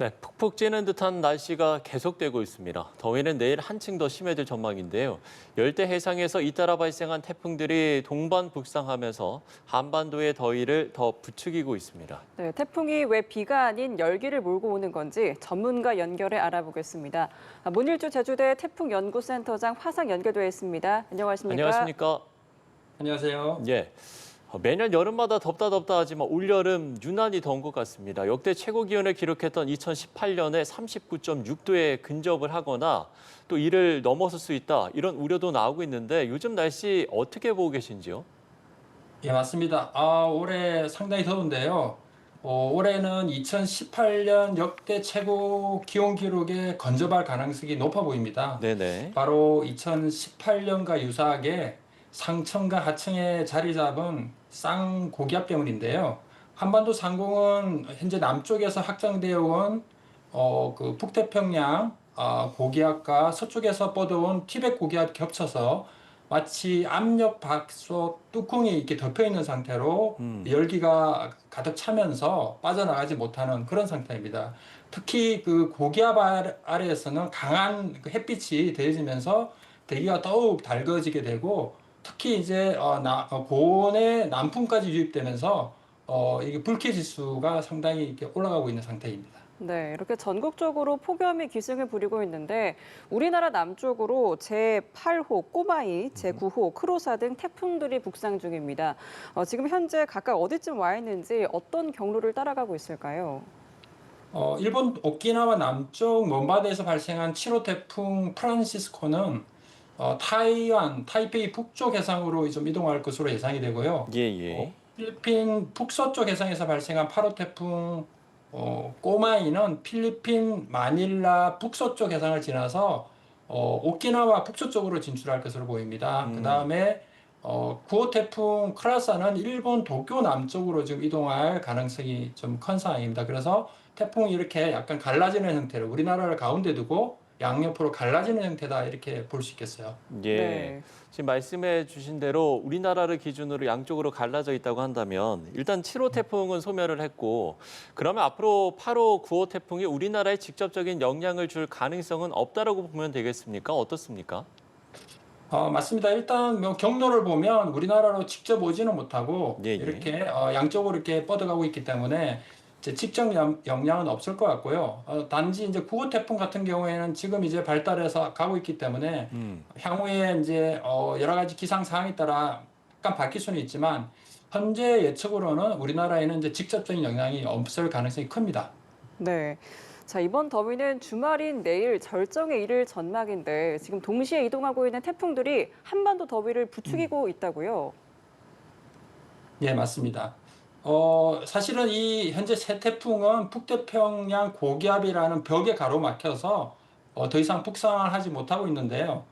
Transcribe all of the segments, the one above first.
네, 푹푹 찌는 듯한 날씨가 계속되고 있습니다. 더위는 내일 한층 더 심해질 전망인데요. 열대 해상에서 잇따라 발생한 태풍들이 동반 북상하면서 한반도의 더위를 더 부추기고 있습니다. 네, 태풍이 왜 비가 아닌 열기를 몰고 오는 건지 전문가 연결해 알아보겠습니다. 문일주 제주대 태풍연구센터장 화상 연결돼 있습니다. 안녕하십니까? 안녕하십니까? 안녕하세요. 예. 매년 여름마다 덥다 하지만 올여름 유난히 더운 것 같습니다. 역대 최고 기온을 기록했던 2018년에 39.6도에 근접을 하거나 또 이를 넘어설 수 있다 이런 우려도 나오고 있는데 요즘 날씨 어떻게 보고 계신지요? 예, 맞습니다. 올해 상당히 더운데요. 올해는 2018년 역대 최고 기온 기록에 근접할 가능성이 높아 보입니다. 네네. 바로 2018년과 유사하게 상층과 하층에 자리 잡은 쌍고기압 때문인데요. 한반도 상공은 현재 남쪽에서 확장되어 온 그 북태평양 고기압과 서쪽에서 뻗어온 티벳 고기압 겹쳐서 마치 압력 밥솥 뚜껑이 이렇게 덮여 있는 상태로 열기가 가득 차면서 빠져나가지 못하는 그런 상태입니다. 특히 그 고기압 아래에서는 강한 그 햇빛이 더해지면서 대기가 더욱 달궈지게 되고 특히 이제 고온의 남풍까지 유입되면서 이게 불쾌 지수가 상당히 이렇게 올라가고 있는 상태입니다. 네, 이렇게 전국적으로 폭염이 기승을 부리고 있는데 우리나라 남쪽으로 제8호 꼬마이, 제9호 크로사 등 태풍들이 북상 중입니다. 지금 현재 각각 어디쯤 와 있는지 어떤 경로를 따라가고 있을까요? 일본 오키나와 남쪽 먼바다에서 발생한 7호 태풍 프란시스코는 타이완, 타이페이 북쪽 해상으로 좀 이동할 것으로 예상이 되고요. 예. 필리핀 북서쪽 해상에서 발생한 8호 태풍 꼬마이는 필리핀 마닐라 북서쪽 해상을 지나서 오키나와 북서쪽으로 진출할 것으로 보입니다. 그 다음에 9호 태풍 크라사는 일본 도쿄 남쪽으로 지금 이동할 가능성이 좀 큰 상황입니다. 그래서 태풍이 이렇게 약간 갈라지는 형태로 우리나라를 가운데 두고 양옆으로 갈라지는 형태다 이렇게 볼 수 있겠어요. 예. 네. 지금 말씀해 주신 대로 우리나라를 기준으로 양쪽으로 갈라져 있다고 한다면 일단 7호 태풍은 소멸을 했고 그러면 앞으로 8호, 9호 태풍이 우리나라에 직접적인 영향을 줄 가능성은 없다라고 보면 되겠습니까? 어떻습니까? 맞습니다. 일단 뭐 경로를 보면 우리나라로 직접 오지는 못하고 예. 이렇게 양쪽으로 이렇게 뻗어가고 있기 때문에 이제 직접 영향은 없을 것 같고요. 단지 이제 9호 태풍 같은 경우에는 지금 이제 발달해서 가고 있기 때문에 향후에 이제 여러 가지 기상 상황에 따라 약간 바뀔 수는 있지만 현재 예측으로는 우리나라에는 이제 직접적인 영향이 없을 가능성이 큽니다. 네. 자, 이번 더위는 주말인 내일 절정에 이를 전망인데 지금 동시에 이동하고 있는 태풍들이 한반도 더위를 부추기고 있다고요? 예, 맞습니다. 사실은 이 현재 새 태풍은 북태평양 고기압이라는 벽에 가로막혀서 더 이상 북상을 하지 못하고 있는데요.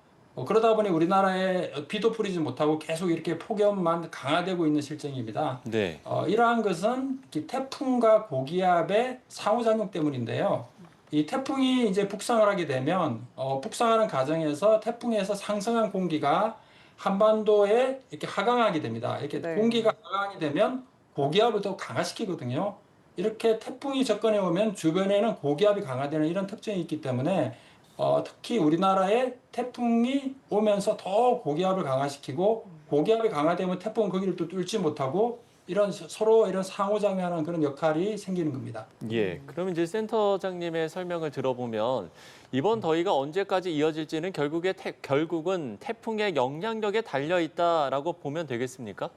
그러다 보니 우리나라에 비도 뿌리지 못하고 계속 이렇게 폭염만 강화되고 있는 실정입니다. 네. 이러한 것은 이 태풍과 고기압의 상호작용 때문인데요. 이 태풍이 이제 북상을 하게 되면 북상하는 과정에서 태풍에서 상승한 공기가 한반도에 이렇게 하강하게 됩니다. 이렇게 네. 공기가 하강하게 되면 고기압을 더 강화시키거든요. 이렇게 태풍이 접근해 오면 주변에는 고기압이 강화되는 이런 특징이 있기 때문에 특히 우리나라에 태풍이 오면서 더 고기압을 강화시키고 고기압이 강화되면 태풍은 거기를 또 뚫지 못하고 이런 서로 이런 상호작용하는 그런 역할이 생기는 겁니다. 예. 그럼 이제 센터장님의 설명을 들어보면 이번 더위가 언제까지 이어질지는 결국은 태풍의 영향력에 달려 있다라고 보면 되겠습니까?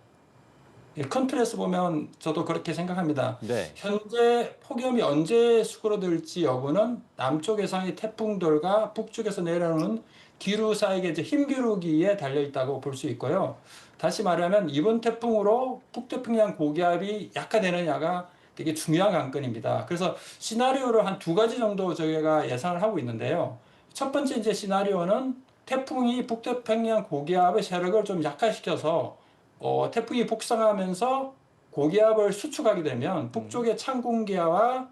큰 틀에서 보면 저도 그렇게 생각합니다. 네. 현재 폭염이 언제 수그러들지 여부는 남쪽 해상의 태풍들과 북쪽에서 내려오는 기류 사이의 이제 힘기루기에 달려 있다고 볼 수 있고요. 다시 말하면 이번 태풍으로 북태평양 고기압이 약화되느냐가 되게 중요한 관건입니다. 그래서 시나리오를 한 두 가지 정도 저희가 예상을 하고 있는데요. 첫 번째 이제 시나리오는 태풍이 북태평양 고기압의 세력을 좀 약화시켜서 태풍이 북상하면서 고기압을 수축하게 되면 북쪽의 찬 공기와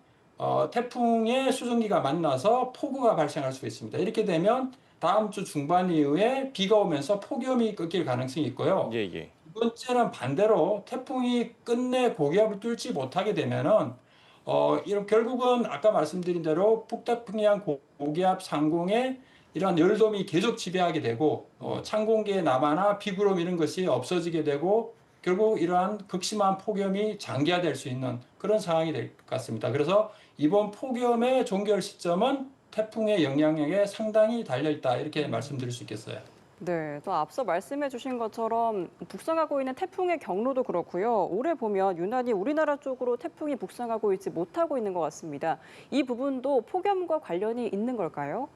태풍의 수증기가 만나서 폭우가 발생할 수 있습니다. 이렇게 되면 다음 주 중반 이후에 비가 오면서 폭염이 꺾일 가능성이 있고요. 두 번째는 반대로 태풍이 끝내 고기압을 뚫지 못하게 되면은 이런 결국은 아까 말씀드린 대로 북태평양 고기압 상공에 이러한 열돔이 계속 지배하게 되고 찬 공기의 남하나 비구름 이런 것이 없어지게 되고 결국 이러한 극심한 폭염이 장기화될 수 있는 그런 상황이 될 것 같습니다. 그래서 이번 폭염의 종결 시점은 태풍의 영향력에 상당히 달려 있다 이렇게 말씀드릴 수 있겠어요. 네, 또 앞서 말씀해 주신 것처럼 북상하고 있는 태풍의 경로도 그렇고요. 올해 보면 유난히 우리나라 쪽으로 태풍이 북상하고 있지 못하고 있는 것 같습니다. 이 부분도 폭염과 관련이 있는 걸까요?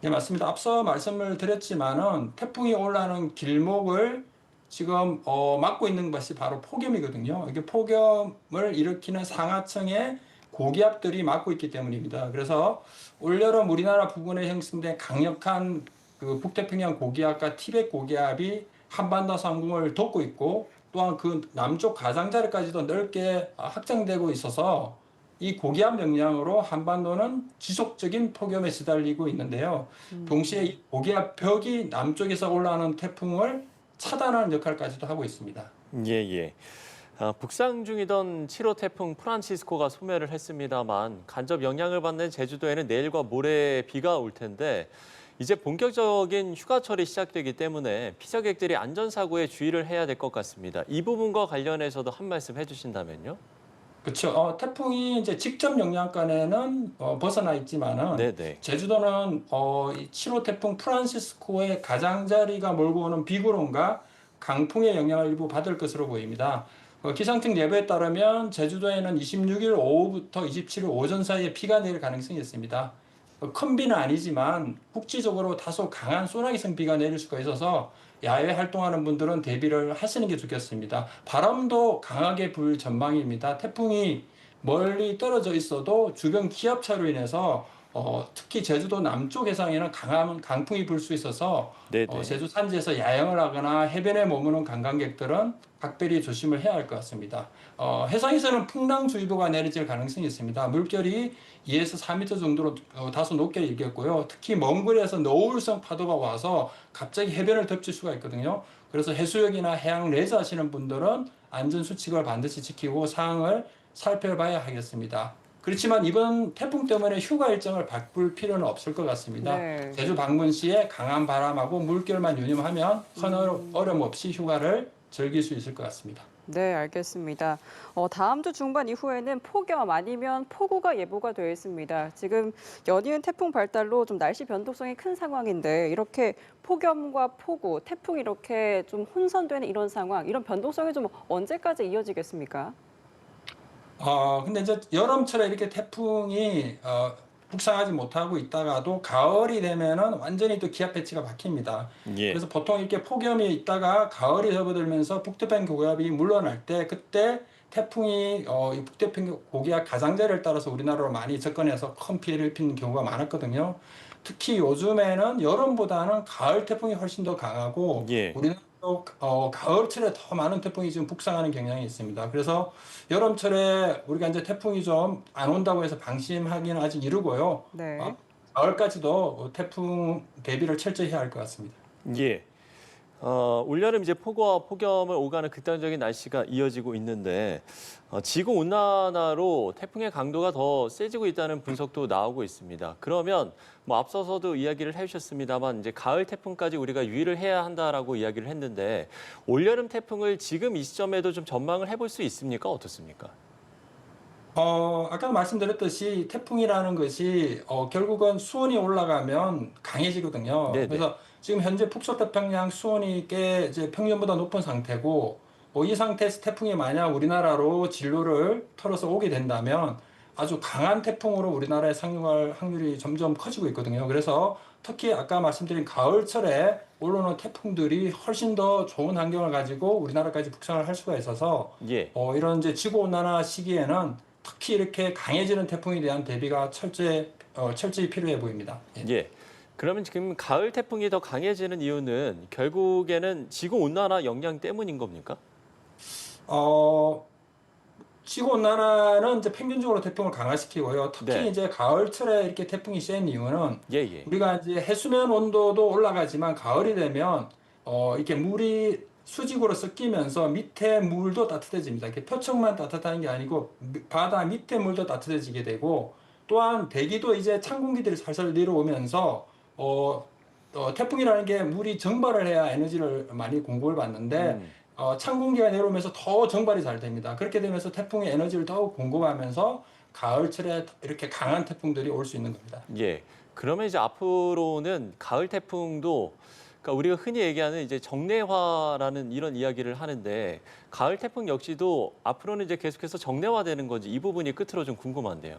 네, 맞습니다. 앞서 말씀을 드렸지만은 태풍이 올라오는 길목을 지금 막고 있는 것이 바로 폭염이거든요. 이게 폭염을 일으키는 상하층의 고기압들이 막고 있기 때문입니다. 그래서 올여름 우리나라 부근에 형성된 강력한 그 북태평양 고기압과 티벳 고기압이 한반도 상공을 덮고 있고 또한 그 남쪽 가장자리까지도 넓게 확장되고 있어서 이 고기압 영향으로 한반도는 지속적인 폭염에 시달리고 있는데요. 동시에 이 고기압 벽이 남쪽에서 올라오는 태풍을 차단하는 역할까지도 하고 있습니다. 예, 예. 북상 중이던 7호 태풍 프란치스코가 소멸을 했습니다만 간접 영향을 받는 제주도에는 내일과 모레 비가 올 텐데 이제 본격적인 휴가철이 시작되기 때문에 피서객들이 안전사고에 주의를 해야 될 것 같습니다. 이 부분과 관련해서도 한 말씀 해주신다면요? 그렇죠. 태풍이 이제 직접 영향권에는 벗어나 있지만은 네네. 제주도는 이 7호 태풍 프란시스코의 가장자리가 몰고 오는 비구름과 강풍의 영향을 일부 받을 것으로 보입니다. 기상청 예보에 따르면 제주도에는 26일 오후부터 27일 오전 사이에 비가 내릴 가능성이 있습니다. 큰 비는 아니지만 국지적으로 다소 강한 소나기성 비가 내릴 수가 있어서 야외 활동하는 분들은 대비를 하시는 게 좋겠습니다. 바람도 강하게 불 전망입니다. 태풍이 멀리 떨어져 있어도 주변 기압차로 인해서 특히 제주도 남쪽 해상에는 강한 강풍이 불 수 있어서 네네. 제주 산지에서 야영을 하거나 해변에 머무는 관광객들은 각별히 조심을 해야 할 것 같습니다. 해상에서는 풍랑주의보가 내려질 가능성이 있습니다. 물결이 2에서 4m 정도로 다소 높게 일겠고요. 특히 먼 거리에서 너울성 파도가 와서 갑자기 해변을 덮칠 수가 있거든요. 그래서 해수욕이나 해양 레저 하시는 분들은 안전 수칙을 반드시 지키고 사항을 살펴봐야 하겠습니다. 그렇지만 이번 태풍 때문에 휴가 일정을 바꿀 필요는 없을 것 같습니다. 네. 제주 방문 시에 강한 바람하고 물결만 유념하면 큰 어려움 없이 휴가를 즐길 수 있을 것 같습니다. 네, 알겠습니다. 다음 주 중반 이후에는 폭염 아니면 폭우가 예보가 되어 있습니다. 지금 연이은 태풍 발달로 좀 날씨 변동성이 큰 상황인데 이렇게 폭염과 폭우, 태풍 이렇게 좀 혼선되는 이런 상황, 이런 변동성이 좀 언제까지 이어지겠습니까? 근데 이제 여름철에 이렇게 태풍이 북상하지 못하고 있다가도 가을이 되면은 완전히 또 기압 배치가 바뀝니다. 예. 그래서 보통 이렇게 폭염이 있다가 가을이 접어들면서 북태평양 고기압이 물러날 때 그때 태풍이 이 북태평양 고기압 가장자리를 따라서 우리나라로 많이 접근해서 큰 피해를 입히는 경우가 많았거든요. 특히 요즘에는 여름보다는 가을 태풍이 훨씬 더 강하고 예. 우리나라도 가을철에 더 많은 태풍이 지금 북상하는 경향이 있습니다. 그래서 여름철에 우리가 이제 태풍이 좀 안 온다고 해서 방심하기는 아직 이르고요. 네. 가을까지도 태풍 대비를 철저히 해야 할 것 같습니다. 예. 올여름 이제 폭우와 폭염을 오가는 극단적인 날씨가 이어지고 있는데 지구 온난화로 태풍의 강도가 더 세지고 있다는 분석도 나오고 있습니다. 그러면 뭐 앞서서도 이야기를 해주셨습니다만 이제 가을 태풍까지 우리가 유의를 해야 한다라고 이야기를 했는데 올여름 태풍을 지금 이 시점에도 좀 전망을 해볼 수 있습니까? 어떻습니까? 아까 말씀드렸듯이 태풍이라는 것이 결국은 수온이 올라가면 강해지거든요. 네네. 그래서 지금 현재 북서태평양 수온이 꽤 이제 평년보다 높은 상태고 이 상태에서 태풍이 만약 우리나라로 진로를 털어서 오게 된다면 아주 강한 태풍으로 우리나라에 상륙할 확률이 점점 커지고 있거든요. 그래서 특히 아까 말씀드린 가을철에 올라오는 태풍들이 훨씬 더 좋은 환경을 가지고 우리나라까지 북상을 할 수가 있어서 예. 이런 이제 지구 온난화 시기에는 특히 이렇게 강해지는 태풍에 대한 대비가 철저히 필요해 보입니다. 예. 예. 그러면 지금 가을 태풍이 더 강해지는 이유는 결국에는 지구 온난화 영향 때문인 겁니까? 어, 지구 온난화는 이제 평균적으로 태풍을 강화시키고요. 특히 네. 이제 가을철에 이렇게 태풍이 센 이유는 예, 예. 우리가 이제 해수면 온도도 올라가지만 가을이 되면 이렇게 물이 수직으로 섞이면서 밑에 물도 따뜻해집니다. 이렇게 표층만 따뜻한 게 아니고 바다 밑에 물도 따뜻해지게 되고 또한 대기도 이제 찬 공기들이 살살 내려오면서 태풍이라는 게 물이 정발을 해야 에너지를 많이 공급을 받는데 찬 공기가 내려오면서 더 정발이 잘 됩니다. 그렇게 되면서 태풍이 에너지를 더욱 공급하면서 가을철에 이렇게 강한 태풍들이 올 수 있는 겁니다. 예. 그러면 이제 앞으로는 가을 태풍도 그러니까 우리가 흔히 얘기하는 이제 정례화라는 이런 이야기를 하는데 가을 태풍 역시도 앞으로는 이제 계속해서 정례화되는 건지 이 부분이 끝으로 좀 궁금한데요.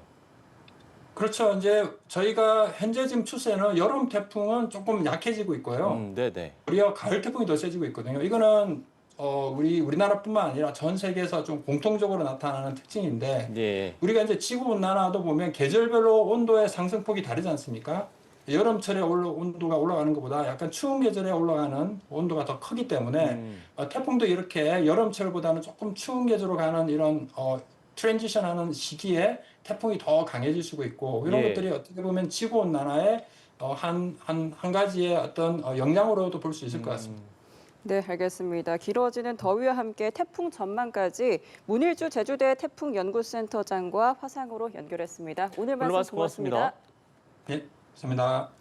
그렇죠. 이제 저희가 현재 지금 추세는 여름 태풍은 조금 약해지고 있고요. 네네. 오히려 가을 태풍이 더 세지고 있거든요. 이거는 우리나라뿐만 아니라 전 세계에서 좀 공통적으로 나타나는 특징인데 예. 우리가 이제 지구 온난화도 보면 계절별로 온도의 상승폭이 다르지 않습니까? 여름철에 온도가 올라가는 것보다 약간 추운 계절에 올라가는 온도가 더 크기 때문에 태풍도 이렇게 여름철보다는 조금 추운 계절로 가는 이런 트랜지션하는 시기에 태풍이 더 강해질 수가 있고 이런 예. 것들이 어떻게 보면 지구 온난화의 한 가지의 어떤 영향으로도 볼 수 있을 것 같습니다. 네, 알겠습니다. 길어지는 더위와 함께 태풍 전망까지 문일주 제주대 태풍연구센터장과 화상으로 연결했습니다. 오늘 말씀 말씀 고맙습니다. 고맙습니다. 네, 감사합니다.